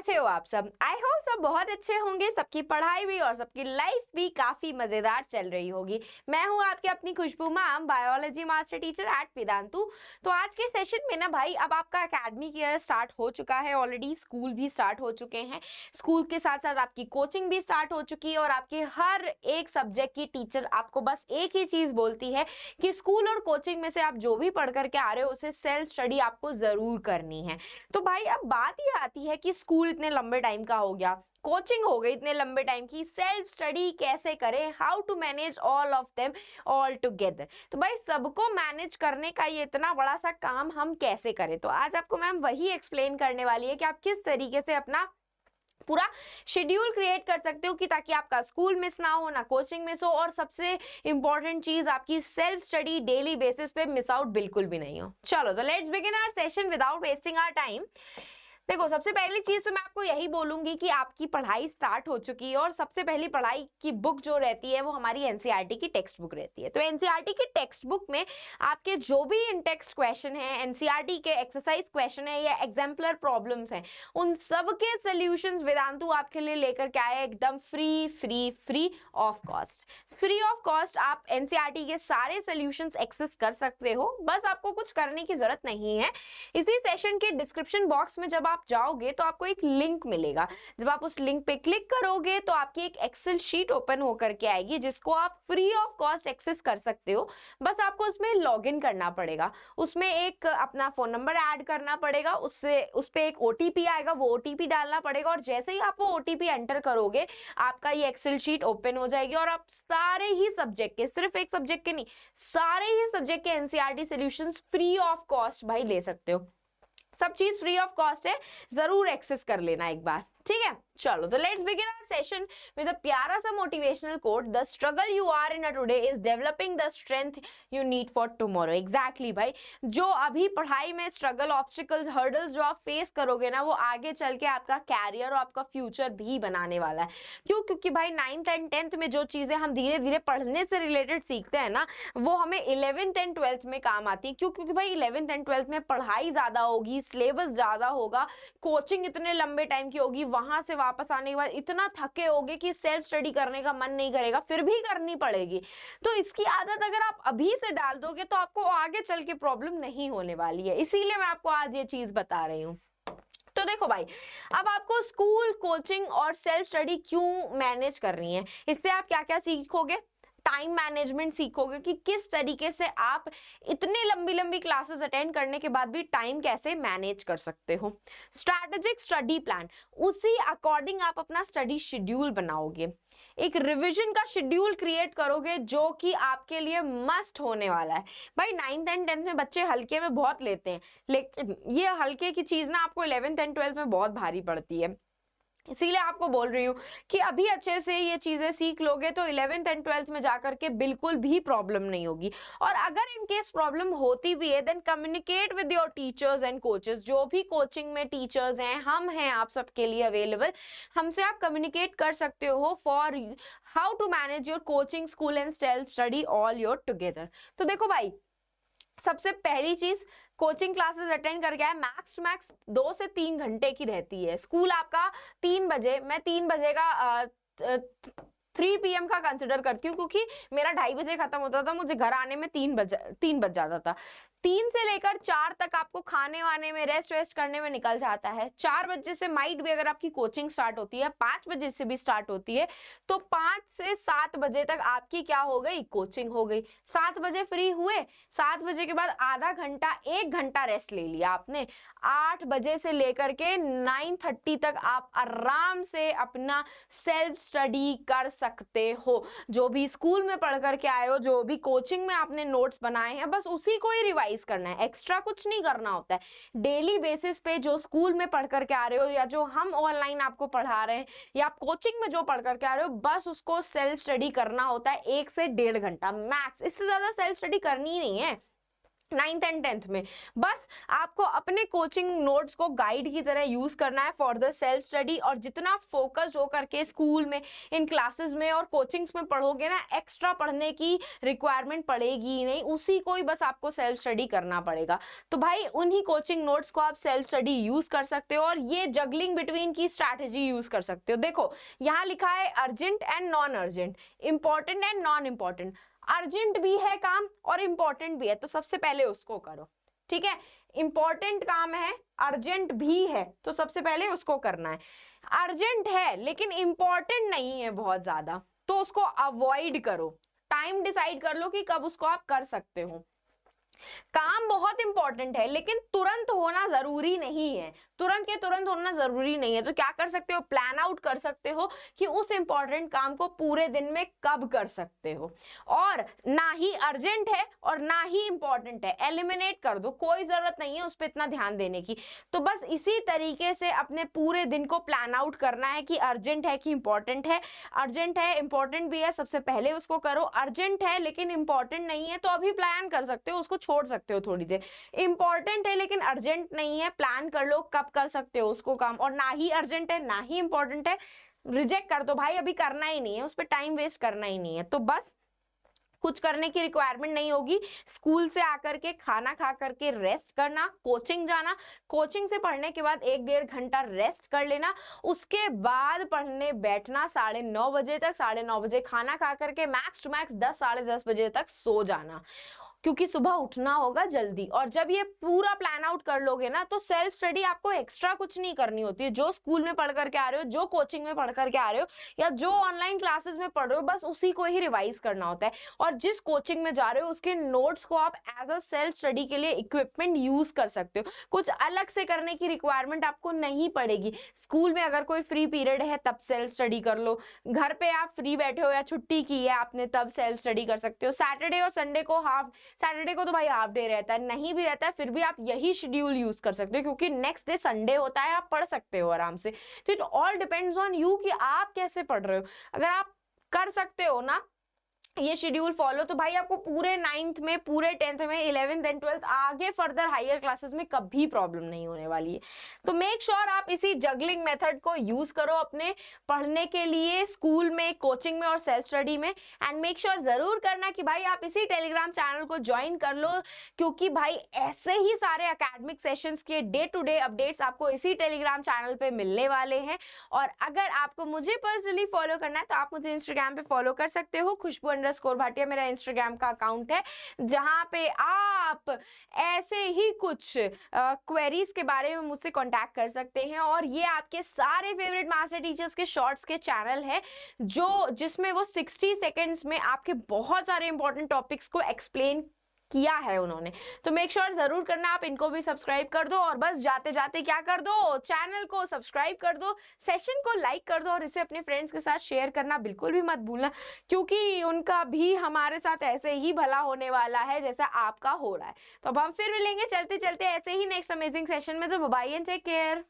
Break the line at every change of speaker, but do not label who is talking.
कैसे हो आप सब? आई होप सब बहुत अच्छे होंगे, सबकी पढ़ाई भी और सबकी लाइफ भी काफी मजेदार चल रही होगी। मैं हूँ आपकी अपनी Khushboo ma'am, biology master teacher at Vedantu. तो आज के सेशन में ना भाई, अब आपका एकेडमिक ईयर स्टार्ट हो चुका है ऑलरेडी, स्कूल भी स्टार्ट हो चुके हैं, स्कूल के साथ साथ आपकी कोचिंग भी स्टार्ट हो चुकी है और आपके हर एक सब्जेक्ट की टीचर आपको बस एक ही चीज बोलती है कि स्कूल और कोचिंग में से आप जो भी पढ़ करके आ रहे हो उसे सेल्फ स्टडी आपको जरूर करनी है। तो भाई अब बात ये आती है कि स्कूल इतने लंबे टाइम का हो गया, कोचिंग हो गई इतने लंबे टाइम की, सेल्फ स्टडी कैसे करें, how to manage all of them all together. तो भाई सबको मैनेज करने का ये इतना बड़ा सा काम हम कैसे करें, तो आज आपको मैम वही एक्सप्लेन करने वाली है कि आप किस तरीके से अपना पूरा शेड्यूल क्रिएट कर सकते हो कि ताकि आपका स्कूल मिस ना हो, ना कोचिंग मिस हो, और सबसे इंपॉर्टेंट चीज आपकी सेल्फ स्टडी डेली बेसिस पे मिस आउट बिल्कुल भी नहीं हो। चलो तो let's begin our session without wasting our time. देखो, सबसे पहली चीज तो मैं आपको यही बोलूंगी कि आपकी पढ़ाई स्टार्ट हो चुकी है और सबसे पहली पढ़ाई की बुक जो रहती है वो हमारी एनसीईआरटी की टेक्स्ट बुक रहती है। तो एनसीईआरटी की टेक्स्ट बुक में आपके जो भी इन टेक्स्ट क्वेश्चन है, एनसीईआरटी के एक्सरसाइज क्वेश्चन है या एग्जाम्पलर प्रॉब्लम्स हैं, उन सब के सोल्यूशंस वेदांतु आपके लिए लेकर के आए एकदम free free free of cost. Free of cost आप एनसीईआरटी के सारे सोल्यूशंस एक्सेस कर सकते हो, बस आपको कुछ करने की जरूरत नहीं है। इसी सेशन के डिस्क्रिप्शन बॉक्स में जब आप जाओगे तो आपको एक लिंक मिलेगा, जब आप उस लिंक पे क्लिक करोगे तो आपकी एक एक्सेल शीट ओपन होकर के आएगी जिसको आप फ्री ऑफ कॉस्ट एक्सेस कर सकते हो। बस आपको उसमें लॉगिन करना पड़ेगा, उसमें एक अपना फोन नंबर ऐड करना पड़ेगा, उससे उस पे एक ओटीपी आएगा, वो ओटीपी डालना पड़ेगा और जैसे ही आप वो ओटीपी एंटर करोगे आपका ये एक्सेल शीट ओपन हो जाएगी और आप सारे ही सब्जेक्ट के, सिर्फ एक सब्जेक्ट के नहीं, सारे ही सब्जेक्ट के NCERT solutions free of cost भाई ले सकते हो। सब चीज फ्री ऑफ कॉस्ट है, जरूर एक्सेस कर लेना एक बार, ठीक है। चलो तो let's begin our session with a प्यारा सा motivational quote, the struggle you are in a today is developing the strength you need for tomorrow. Exactly भाई, जो अभी पढ़ाई में स्ट्रगल, ऑब्स्टिकल्स, हर्डल्स जो आप फेस करोगे ना, वो आगे चल के आपका कैरियर और आपका फ्यूचर भी बनाने वाला है। क्यों? क्योंकि भाई 9th एंड 10th में जो चीजें हम धीरे धीरे पढ़ने से रिलेटेड सीखते हैं ना, वो हमें 11th एंड 12th में काम आती है। क्यों? क्योंकि भाई 11th एंड 12th में पढ़ाई ज्यादा होगी, सिलेबस ज्यादा होगा, कोचिंग इतने लंबे टाइम की होगी, वहां से वापस आने के बाद इतना थके होगे कि सेल्फ स्टडी करने का मन नहीं करेगा, फिर भी करनी पड़ेगी। तो इसकी आदत अगर आप अभी से डाल दोगे तो आपको आगे चल के प्रॉब्लम नहीं होने वाली है, इसीलिए मैं आपको आज ये चीज बता रही हूँ। तो देखो भाई, अब आपको स्कूल, कोचिंग और सेल्फ स्टडी क्यों मैनेज करनी है, इससे आप क्या क्या सीखोगे। टाइम मैनेजमेंट सीखोगे कि किस तरीके से आप इतने लंबी लंबी क्लासेस अटेंड करने के बाद भी टाइम कैसे मैनेज कर सकते हो। स्ट्रैटेजिक स्टडी प्लान, उसी अकॉर्डिंग आप अपना स्टडी शेड्यूल बनाओगे, एक रिवीजन का शेड्यूल क्रिएट करोगे जो कि आपके लिए मस्ट होने वाला है। भाई 9th एंड 10th में बच्चे हल्के में बहुत लेते हैं, लेकिन ये हल्के की चीज ना आपको 11th एंड 12th में बहुत भारी पड़ती है। इसीलिए आपको बोल रही हूँ कि अभी अच्छे से ये चीजें सीख लोगे तो 11th एंड 12th में जाकर के बिल्कुल भी प्रॉब्लम नहीं होगी। और अगर इन केस प्रॉब्लम होती भी है, then communicate with your teachers and coaches. जो भी कोचिंग में टीचर्स हैं, हम हैं आप सबके लिए अवेलेबल, हमसे आप कम्युनिकेट कर सकते हो for how to manage your coaching, school and self study all your together. तो देखो भाई, सबसे पहली चीज, कोचिंग क्लासेस अटेंड करके आए, मैक्स टू मैक्स 2 से 3 घंटे की रहती है। स्कूल आपका 3 बजे, मैं 3 बजे का 3 PM का कंसिडर करती हूँ क्योंकि मेरा 2:30 बजे खत्म होता था, मुझे घर आने में 3 बज जाता था। 3 से लेकर 4 तक आपको खाने वाने में, रेस्ट वेस्ट करने में निकल जाता है। 4 बजे से माइट भी अगर आपकी कोचिंग स्टार्ट होती है, 5 बजे से भी स्टार्ट होती है, तो 5 से 7 बजे तक आपकी क्या हो गई, कोचिंग हो गई। 7 बजे फ्री हुए, 7 बजे के बाद आधा घंटा, 1 घंटा रेस्ट ले लिया आपने। 8 बजे से लेकर के 9:30 तक आप आराम से अपना सेल्फ स्टडी कर सकते हो। जो भी स्कूल में पढ़ करके आए हो, जो भी कोचिंग में आपने नोट्स बनाए हैं, बस उसी को ही रिवाइज करना है, एक्स्ट्रा कुछ नहीं करना होता है। डेली बेसिस पे जो स्कूल में पढ़ करके आ रहे हो या जो हम ऑनलाइन आपको पढ़ा रहे हैं या आप कोचिंग में जो पढ़ करके आ रहे हो, बस उसको सेल्फ स्टडी करना होता है 1 से 1.5 घंटा मैक्स, इससे ज्यादा सेल्फ स्टडी करनी ही नहीं है। 9th एंड 10th में। बस आपको अपने कोचिंग नोट्स को गाइड की तरह यूज करना है फॉर द सेल्फ स्टडी, और जितना फोकस्ड होकर के स्कूल में, इन क्लासेस में और कोचिंग्स में पढ़ोगे ना, एक्स्ट्रा पढ़ने की रिक्वायरमेंट पड़ेगी ही नहीं, उसी को ही बस आपको सेल्फ स्टडी करना पड़ेगा। तो भाई उन्हीं कोचिंग नोट्स को आप सेल्फ स्टडी यूज कर सकते हो और ये जगलिंग बिटवीन की स्ट्रैटेजी यूज कर सकते हो। देखो यहाँ लिखा है urgent and non urgent, important and non important. Urgent भी है काम और इंपॉर्टेंट भी है, तो सबसे पहले उसको करो, ठीक है। इंपॉर्टेंट काम है, अर्जेंट भी है, तो सबसे पहले उसको करना है। अर्जेंट है लेकिन इंपॉर्टेंट नहीं है बहुत ज्यादा, तो उसको अवॉइड करो। टाइम डिसाइड कर लो कि कब उसको आप कर सकते हो। काम बहुत इंपॉर्टेंट है लेकिन तुरंत होना जरूरी नहीं है, तुरंत के तुरंत होना जरूरी नहीं है, तो क्या कर सकते हो, प्लान आउट कर सकते हो कि उस इंपॉर्टेंट काम को पूरे दिन में कब कर सकते हो। और ना ही अर्जेंट है और ना ही इंपॉर्टेंट है, एलिमिनेट कर दो, कोई जरूरत नहीं है उस पर इतना ध्यान देने की। तो बस इसी तरीके से अपने पूरे दिन को प्लान आउट करना है कि अर्जेंट है कि इंपॉर्टेंट है। अर्जेंट है, इंपॉर्टेंट भी है, सबसे पहले उसको करो। अर्जेंट है लेकिन इंपॉर्टेंट नहीं है, तो अभी प्लान कर सकते हो, उसको छोड़ सकते हो थोड़ी देर। इंपॉर्टेंट है लेकिन अर्जेंट नहीं है, प्लान कर लो कब कर सकते हो उसको काम। और ना ही अर्जेंट है ना ही इंपॉर्टेंट है, रिजेक्ट कर दो भाई, अभी करना ही नहीं है, उस पर टाइम वेस्ट करना ही नहीं है। तो बस कुछ करने की रिक्वायरमेंट नहीं होगी, स्कूल से आकर के खाना खा करके रेस्ट करना, कोचिंग जाना, कोचिंग से पढ़ने के बाद 1-1.5 घंटा रेस्ट कर लेना, उसके बाद पढ़ने बैठना 9:30 बजे तक। 9:30 बजे खाना खा करके मैक्स टू मैक्स 10, 10:30 बजे तक सो जाना, क्योंकि सुबह उठना होगा जल्दी। और जब ये पूरा प्लान आउट कर लोगे ना, तो सेल्फ स्टडी आपको एक्स्ट्रा कुछ नहीं करनी होती है। जो स्कूल में पढ़ करके आ रहे हो, जो कोचिंग में पढ़ करके आ रहे हो, या जो ऑनलाइन क्लासेस में पढ़ रहे हो, बस उसी को ही रिवाइज करना होता है। और जिस कोचिंग में जा रहे हो उसके नोट्स को आप एज अ सेल्फ स्टडी के लिए इक्विपमेंट यूज कर सकते हो, कुछ अलग से करने की रिक्वायरमेंट आपको नहीं पड़ेगी। स्कूल में अगर कोई फ्री पीरियड है तब सेल्फ स्टडी कर लो, घर पे आप फ्री बैठे हो या छुट्टी की है आपने तब सेल्फ स्टडी कर सकते हो। सैटरडे और संडे को सैटरडे को तो भाई हाफ डे रहता है, नहीं भी रहता है फिर भी आप यही शेड्यूल यूज कर सकते हो, क्योंकि नेक्स्ट डे संडे होता है, आप पढ़ सकते हो आराम से। तो it all depends on you कि आप कैसे पढ़ रहे हो। अगर आप कर सकते हो ना ये शेड्यूल फॉलो, तो भाई आपको पूरे 9th में, पूरे 10th में, 11th एंड 12th आगे फर्दर हायर क्लासेस में कभी प्रॉब्लम नहीं होने वाली है। तो मेक श्योर आप इसी जगलिंग मेथड को यूज करो अपने पढ़ने के लिए, स्कूल में, कोचिंग में और सेल्फ स्टडी में। एंड मेक श्योर जरूर करना कि भाई आप इसी टेलीग्राम चैनल को ज्वाइन कर लो, क्योंकि भाई ऐसे ही सारे एकेडमिक सेशंस के डे टू डे अपडेट्स आपको इसी टेलीग्राम चैनल पे मिलने वाले हैं। और अगर आपको मुझे पर्सनली फॉलो करना है तो आप मुझे इंस्टाग्राम पे फॉलो कर सकते हो, खुशबू_भाटिया मेरा इंस्टाग्राम का अकाउंट है, जहां पे आप ऐसे ही कुछ क्वेरीज के बारे में मुझसे कांटेक्ट कर सकते हैं। और ये आपके सारे फेवरेट मास्टर टीचर्स के शॉर्ट्स के चैनल है, जो जिसमें वो 60 सेकेंड्स में आपके बहुत सारे इंपॉर्टेंट टॉपिक्स को एक्सप्लेन किया है उन्होंने। तो मेक श्योर जरूर करना आप इनको भी सब्सक्राइब कर दो। और बस जाते जाते क्या कर दो, चैनल को सब्सक्राइब कर दो, सेशन को लाइक कर दो और इसे अपने फ्रेंड्स के साथ शेयर करना बिल्कुल भी मत भूलना, क्योंकि उनका भी हमारे साथ ऐसे ही भला होने वाला है जैसा आपका हो रहा है। तो अब हम फिर मिलेंगे चलते चलते ऐसे ही नेक्स्ट अमेजिंग सेशन में। तो बाय एंड टेक केयर।